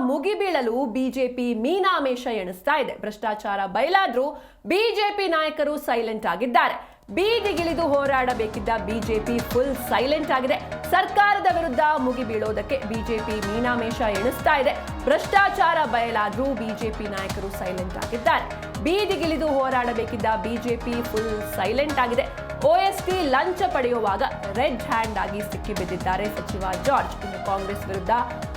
ಮುಗಿಬೀಳಲು BJP ಮೀನಾಮೇಷ ಎಣಿಸ್ತಾ ಇದೆ. ಭ್ರಷ್ಟಾಚಾರ ಬಯಲಾದ್ರೂ BJP ನಾಯಕರು ಸೈಲೆಂಟ್ ಆಗಿದ್ದಾರೆ. ಬೀದಿಗಿಳಿದು ಹೋರಾಡಬೇಕಿದ್ದ ಬಿಜೆಪಿ ಫುಲ್ ಸೈಲೆಂಟ್ ಆಗಿದೆ. ಸರ್ಕಾರದ ವಿರುದ್ಧ ಮುಗಿಬೀಳೋದಕ್ಕೆ ಬಿಜೆಪಿ ಮೀನಾಮೇಷ ಎಣಿಸ್ತಾ ಇದೆ. ಭ್ರಷ್ಟಾಚಾರ ಬಯಲಾದ್ರೂ ಬಿಜೆಪಿ ನಾಯಕರು ಸೈಲೆಂಟ್ ಆಗಿದ್ದಾರೆ. ಬೀದಿಗಿಳಿದು ಹೋರಾಡಬೇಕಿದ್ದ ಬಿಜೆಪಿ ಫುಲ್ ಸೈಲೆಂಟ್ ಆಗಿದೆ. OST ಲಂಚ ಪಡೆಯುವಾಗ ರೆಡ್ ಹ್ಯಾಂಡ್ ಆಗಿ ಸಿಕ್ಕಿಬಿದ್ದಿದ್ದಾರೆ ಸಚಿವ ಜಾರ್ಜ್. ಇನ್ನು ಕಾಂಗ್ರೆಸ್ ವಿರುದ್ಧ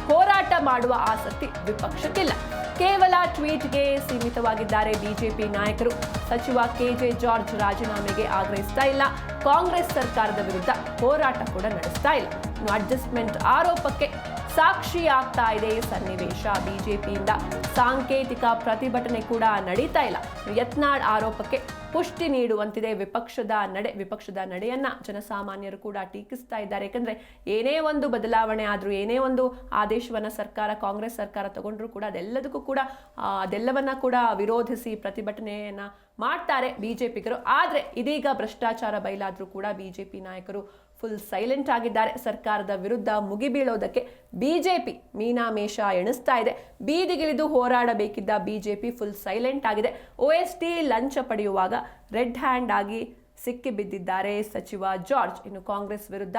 ಹೋರಾಟ ಮಾಡುವ ಆಸಕ್ತಿ ವಿಪಕ್ಷಕ್ಕಿಲ್ಲ. ಕೇವಲ ಟ್ವೀಟ್ಗೆ ಸೀಮಿತವಾಗಿದ್ದಾರೆ ಬಿಜೆಪಿ ನಾಯಕರು. ಸಚಿವ KJ ಜಾರ್ಜ್ ರಾಜೀನಾಮೆಗೆ ಆಗ್ರಹಿಸ್ತಾ ಇಲ್ಲ. ಕಾಂಗ್ರೆಸ್ ಸರ್ಕಾರದ ವಿರುದ್ಧ ಹೋರಾಟ ಕೂಡ ನಡೆಸ್ತಾ ಇಲ್ಲ. ಇನ್ನು ಅಡ್ಜಸ್ಟ್ಮೆಂಟ್ ಆರೋಪಕ್ಕೆ ಸಾಕ್ಷಿಯಾಗ್ತಾ ಇದೆ ಸನ್ನಿವೇಶ. ಬಿಜೆಪಿಯಿಂದ ಸಾಂಕೇತಿಕ ಪ್ರತಿಭಟನೆ ಕೂಡ ನಡೀತಾ ಇಲ್ಲ. ಯತ್ನಾಳ್ ಆರೋಪಕ್ಕೆ ಪುಷ್ಟಿ ನೀಡುವಂತಿದೆ ವಿಪಕ್ಷದ ನಡೆಯನ್ನ ಜನಸಾಮಾನ್ಯರು ಕೂಡ ಟೀಕಿಸ್ತಾ ಇದ್ದಾರೆ. ಯಾಕಂದ್ರೆ ಏನೇ ಒಂದು ಬದಲಾವಣೆ ಆದ್ರೂ, ಏನೇ ಒಂದು ಆದೇಶವನ್ನ ಕಾಂಗ್ರೆಸ್ ಸರ್ಕಾರ ತಗೊಂಡ್ರು ಕೂಡ ಅದೆಲ್ಲವನ್ನ ಕೂಡ ವಿರೋಧಿಸಿ ಪ್ರತಿಭಟನೆಯನ್ನ ಮಾಡ್ತಾರೆ ಬಿಜೆಪಿಗರು. ಆದ್ರೆ ಇದೀಗ ಭ್ರಷ್ಟಾಚಾರ ಬಯಲಾದ್ರೂ ಕೂಡ ಬಿಜೆಪಿ ನಾಯಕರು ಫುಲ್ ಸೈಲೆಂಟ್ ಆಗಿದ್ದಾರೆ. ಸರ್ಕಾರದ ವಿರುದ್ಧ ಮುಗಿಬೀಳೋದಕ್ಕೆ ಬಿಜೆಪಿ ಮೀನಾಮೇಷ ಎಣಿಸ್ತಾ ಇದೆ. ಬೀದಿಗಿಳಿದು ಹೋರಾಡಬೇಕಿದ್ದ ಬಿಜೆಪಿ ಫುಲ್ ಸೈಲೆಂಟ್ ಆಗಿದೆ. OST ಲಂಚ ಪಡೆಯುವಾಗ ರೆಡ್ ಹ್ಯಾಂಡ್ ಆಗಿ ಸಿಕ್ಕಿಬಿದ್ದಿದ್ದಾರೆ ಸಚಿವ ಜಾರ್ಜ್. ಇನ್ನು ಕಾಂಗ್ರೆಸ್ ವಿರುದ್ಧ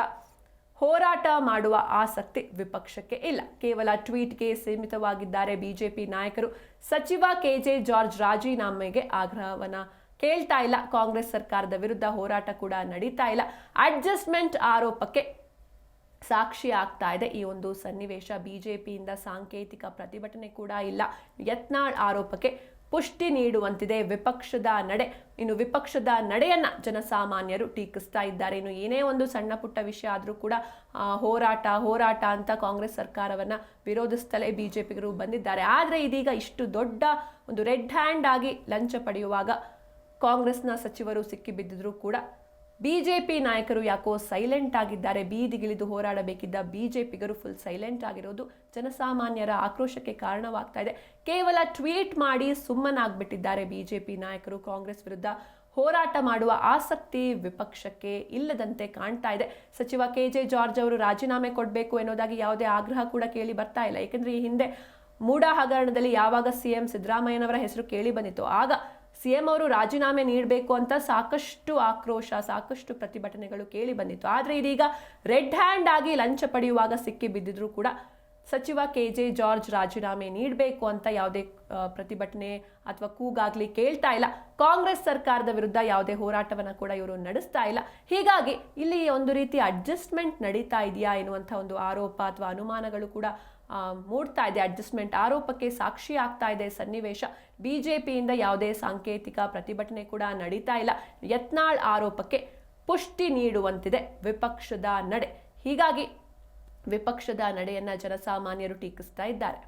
ಹೋರಾಟ ಮಾಡುವ ಆಸಕ್ತಿ ವಿಪಕ್ಷಕ್ಕೆ ಇಲ್ಲ. ಕೇವಲ ಟ್ವೀಟ್ಗೆ ಸೀಮಿತವಾಗಿದ್ದಾರೆ ಬಿಜೆಪಿ ನಾಯಕರು. ಸಚಿವ KJ ಜಾರ್ಜ್ ರಾಜೀನಾಮೆಗೆ ಆಗ್ರಹವನ್ನ ಕೇಳ್ತಾ ಇಲ್ಲ. ಕಾಂಗ್ರೆಸ್ ಸರ್ಕಾರದ ವಿರುದ್ಧ ಹೋರಾಟ ಕೂಡ ನಡೀತಾ ಇಲ್ಲ. ಅಡ್ಜಸ್ಟ್ಮೆಂಟ್ ಆರೋಪಕ್ಕೆ ಸಾಕ್ಷಿ ಆಗ್ತಾ ಇದೆ ಈ ಒಂದು ಸನ್ನಿವೇಶ. ಬಿಜೆಪಿಯಿಂದ ಸಾಂಕೇತಿಕ ಪ್ರತಿಭಟನೆ ಕೂಡ ಇಲ್ಲ. ಯತ್ನಾಳ್ ಆರೋಪಕ್ಕೆ ಪುಷ್ಟಿ ನೀಡುವಂತಿದೆ ವಿಪಕ್ಷದ ನಡೆ. ಇನ್ನು ವಿಪಕ್ಷದ ನಡೆಯನ್ನ ಜನಸಾಮಾನ್ಯರು ಟೀಕಿಸ್ತಾ ಇದ್ದಾರೆ. ಇನ್ನು ಏನೇ ಒಂದು ಸಣ್ಣ ಪುಟ್ಟ ವಿಷಯ ಆದ್ರೂ ಕೂಡ ಹೋರಾಟ ಅಂತ ಕಾಂಗ್ರೆಸ್ ಸರ್ಕಾರವನ್ನ ವಿರೋಧಿಸ್ತಲೇ ಬಿಜೆಪಿಗರು ಬಂದಿದ್ದಾರೆ. ಆದ್ರೆ ಇದೀಗ ಇಷ್ಟು ದೊಡ್ಡ ಒಂದು ರೆಡ್ ಹ್ಯಾಂಡ್ ಆಗಿ ಲಂಚ ಪಡೆಯುವಾಗ ಕಾಂಗ್ರೆಸ್ನ ಸಚಿವರು ಸಿಕ್ಕಿಬಿದ್ದಿದ್ರು ಕೂಡ ಬಿಜೆಪಿ ನಾಯಕರು ಯಾಕೋ ಸೈಲೆಂಟ್ ಆಗಿದ್ದಾರೆ. ಬೀದಿಗಿಳಿದು ಹೋರಾಡಬೇಕಿದ್ದ ಬಿಜೆಪಿಗರು ಫುಲ್ ಸೈಲೆಂಟ್ ಆಗಿರೋದು ಜನಸಾಮಾನ್ಯರ ಆಕ್ರೋಶಕ್ಕೆ ಕಾರಣವಾಗ್ತಾ ಇದೆ. ಕೇವಲ ಟ್ವೀಟ್ ಮಾಡಿ ಸುಮ್ಮನಾಗ್ಬಿಟ್ಟಿದ್ದಾರೆ ಬಿಜೆಪಿ ನಾಯಕರು. ಕಾಂಗ್ರೆಸ್ ವಿರುದ್ಧ ಹೋರಾಟ ಮಾಡುವ ಆಸಕ್ತಿ ವಿಪಕ್ಷಕ್ಕೆ ಇಲ್ಲದಂತೆ ಕಾಣ್ತಾ ಇದೆ. ಸಚಿವ KJ ಜಾರ್ಜ್ ಅವರು ರಾಜೀನಾಮೆ ಕೊಡಬೇಕು ಎನ್ನುವುದಾಗಿ ಯಾವುದೇ ಆಗ್ರಹ ಕೂಡ ಕೇಳಿ ಬರ್ತಾ ಇಲ್ಲ. ಯಾಕಂದ್ರೆ ಈ ಹಿಂದೆ ಮೂಡಾ ಹಗರಣದಲ್ಲಿ ಯಾವಾಗ CM ಸಿದ್ದರಾಮಯ್ಯನವರ ಹೆಸರು ಕೇಳಿ ಬಂದಿತ್ತು, ಆಗ CM ಅವರು ರಾಜೀನಾಮೆ ನೀಡಬೇಕು ಅಂತ ಸಾಕಷ್ಟು ಆಕ್ರೋಶ, ಸಾಕಷ್ಟು ಪ್ರತಿಭಟನೆಗಳು ಕೇಳಿ ಬಂದಿತ್ತು. ಆದ್ರೆ ಇದೀಗ ರೆಡ್ ಹ್ಯಾಂಡ್ ಆಗಿ ಲಂಚ ಪಡೆಯುವಾಗ ಸಿಕ್ಕಿ ಬಿದ್ದಿದ್ರು ಕೂಡ ಸಚಿವ KJ ಜಾರ್ಜ್ ರಾಜೀನಾಮೆ ನೀಡಬೇಕು ಅಂತ ಯಾವುದೇ ಪ್ರತಿಭಟನೆ ಅಥವಾ ಕೂಗಾಗ್ಲಿ ಕೇಳ್ತಾ ಇಲ್ಲ. ಕಾಂಗ್ರೆಸ್ ಸರ್ಕಾರದ ವಿರುದ್ಧ ಯಾವುದೇ ಹೋರಾಟವನ್ನ ಕೂಡ ಇವರು ನಡೆಸ್ತಾ ಇಲ್ಲ. ಹೀಗಾಗಿ ಇಲ್ಲಿ ಒಂದು ರೀತಿ ಅಡ್ಜಸ್ಟ್ಮೆಂಟ್ ನಡೀತಾ ಇದೆಯಾ ಎನ್ನುವಂಥ ಒಂದು ಆರೋಪ ಅಥವಾ ಅನುಮಾನಗಳು ಕೂಡ ಮೂಡ್ತಾ ಇದೆ. ಅಡ್ಜಸ್ಟ್ಮೆಂಟ್ ಆರೋಪಕ್ಕೆ ಸಾಕ್ಷಿ ಆಗ್ತಾ ಇದೆ ಸನ್ನಿವೇಶ. ಬಿಜೆಪಿಯಿಂದ ಯಾವುದೇ ಸಾಂಕೇತಿಕ ಪ್ರತಿಭಟನೆ ಕೂಡ ನಡೀತಾ ಇಲ್ಲ. ಯತ್ನಾಳ್ ಆರೋಪಕ್ಕೆ ಪುಷ್ಟಿ ನೀಡುವಂತಿದೆ ವಿಪಕ್ಷದ ನಡೆ. ಹೀಗಾಗಿ ವಿಪಕ್ಷದ ನಡೆಯನ್ನ ಜನಸಾಮಾನ್ಯರು ಟೀಕಿಸ್ತಾ ಇದ್ದಾರೆ.